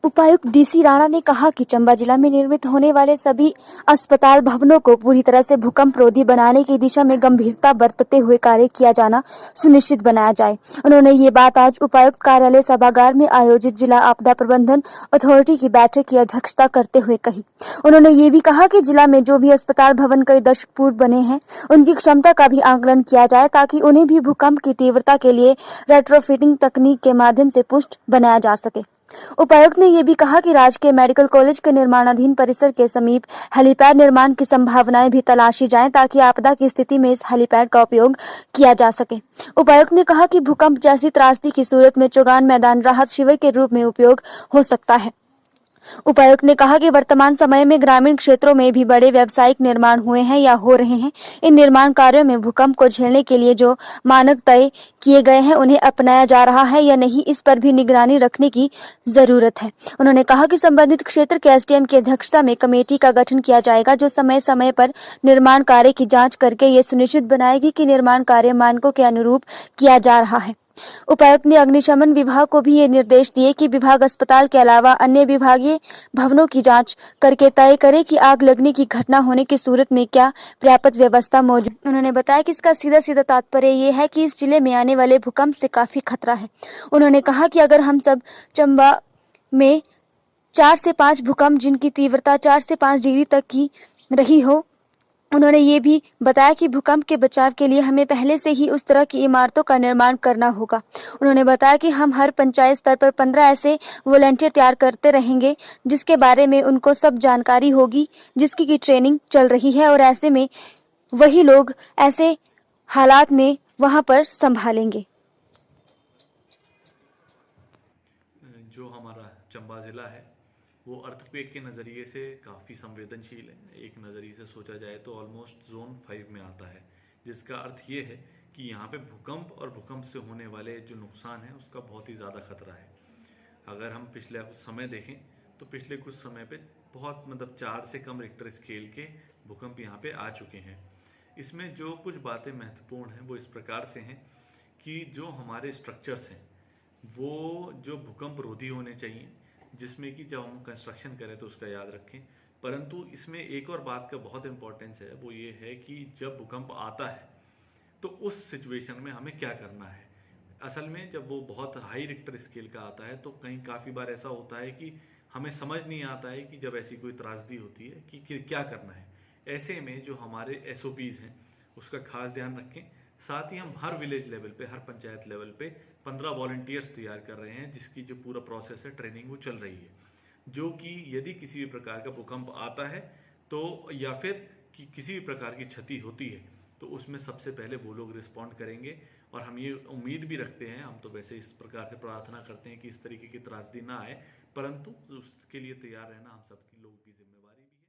उपायुक्त डीसी राणा ने कहा कि चंबा जिला में निर्मित होने वाले सभी अस्पताल भवनों को पूरी तरह से भूकंप रोधी बनाने की दिशा में गंभीरता बरतते हुए कार्य किया जाना सुनिश्चित बनाया जाए। उन्होंने ये बात आज उपायुक्त कार्यालय सभागार में आयोजित जिला आपदा प्रबंधन अथॉरिटी की बैठक की अध्यक्षता करते हुए कही। उन्होंने ये भी कहा कि जिला में जो भी अस्पताल भवन कई दशक पूर्व बने हैं, उनकी क्षमता का भी आंकलन किया जाए ताकि उन्हें भी भूकंप की तीव्रता के लिए रेट्रोफिटिंग तकनीक के माध्यम से पुष्ट बनाया जा सके। उपायुक्त ने यह भी कहा कि राजकीय मेडिकल कॉलेज के निर्माणाधीन परिसर के समीप हेलीपैड निर्माण की संभावनाएं भी तलाशी जाएं ताकि आपदा की स्थिति में इस हेलीपैड का उपयोग किया जा सके। उपायुक्त ने कहा कि भूकंप जैसी त्रासदी की सूरत में चौगान मैदान राहत शिविर के रूप में उपयोग हो सकता है। उपायुक्त ने कहा कि वर्तमान समय में ग्रामीण क्षेत्रों में भी बड़े व्यावसायिक निर्माण हुए हैं या हो रहे हैं। इन निर्माण कार्यों में भूकंप को झेलने के लिए जो मानक तय किए गए हैं उन्हें अपनाया जा रहा है या नहीं, इस पर भी निगरानी रखने की जरूरत है। उन्होंने कहा कि संबंधित क्षेत्र के एसडीएम की अध्यक्षता में कमेटी का गठन किया जाएगा जो समय समय पर निर्माण कार्य की जाँच करके ये सुनिश्चित बनाएगी कि निर्माण कार्य मानकों के अनुरूप किया जा रहा है। उपायुक्त ने अग्निशमन विभाग को भी ये निर्देश दिए कि विभाग अस्पताल के अलावा अन्य विभागीय भवनों की जांच करके तय करे कि आग लगने की घटना होने की सूरत में क्या पर्याप्त व्यवस्था मौजूद। उन्होंने बताया कि इसका सीधा सीधा तात्पर्य ये है कि इस जिले में आने वाले भूकंप से काफी खतरा है। उन्होंने कहा कि अगर हम सब चंबा में 4 से 5 भूकंप जिनकी तीव्रता 4 से 5 डिग्री तक की रही हो। उन्होंने ये भी बताया कि भूकंप के बचाव के लिए हमें पहले से ही उस तरह की इमारतों का निर्माण करना होगा। उन्होंने बताया कि हम हर पंचायत स्तर पर 15 ऐसे वॉलंटियर तैयार करते रहेंगे जिसके बारे में उनको सब जानकारी होगी, जिसकी की ट्रेनिंग चल रही है और ऐसे में वही लोग ऐसे हालात में वहां पर संभालेंगे। जो हमारा चंबा ज़िला है वो अर्थक्वेक के नज़रिए से काफ़ी संवेदनशील है। एक नज़रिए से सोचा जाए तो ऑलमोस्ट जोन 5 में आता है, जिसका अर्थ ये है कि यहाँ पे भूकंप और भूकंप से होने वाले जो नुकसान है उसका बहुत ही ज़्यादा खतरा है। अगर हम पिछले कुछ समय देखें तो पिछले कुछ समय पे बहुत 4 से कम रिक्टर स्केल के भूकंप यहाँ पे आ चुके हैं। इसमें जो कुछ बातें महत्वपूर्ण हैं वो इस प्रकार से हैं कि जो हमारे स्ट्रक्चर्स हैं वो जो भूकंप रोधी होने चाहिए, जिसमें कि जब हम कंस्ट्रक्शन करें तो उसका याद रखें। परंतु इसमें एक और बात का बहुत इंपॉर्टेंस है, वो ये है कि जब भूकंप आता है तो उस सिचुएशन में हमें क्या करना है। असल में जब वो बहुत हाई रिक्टर स्केल का आता है तो कहीं काफ़ी बार ऐसा होता है कि हमें समझ नहीं आता है कि जब ऐसी कोई त्रासदी होती है कि क्या करना है। ऐसे में जो हमारे SOPs हैं उसका खास ध्यान रखें। साथ ही हम हर विलेज लेवल पे, हर पंचायत लेवल पे 15 वॉलंटियर्स तैयार कर रहे हैं, जिसकी जो पूरा प्रोसेस है, ट्रेनिंग वो चल रही है, जो कि यदि किसी भी प्रकार का भूकंप आता है तो या फिर कि किसी भी प्रकार की क्षति होती है तो उसमें सबसे पहले वो लोग रिस्पॉन्ड करेंगे। और हम ये उम्मीद भी रखते हैं, हम तो वैसे इस प्रकार से प्रार्थना करते हैं कि इस तरीके की त्रासदी ना आए, परंतु उसके लिए तैयार रहना हम सबकी लोगों की जिम्मेवारी भी है।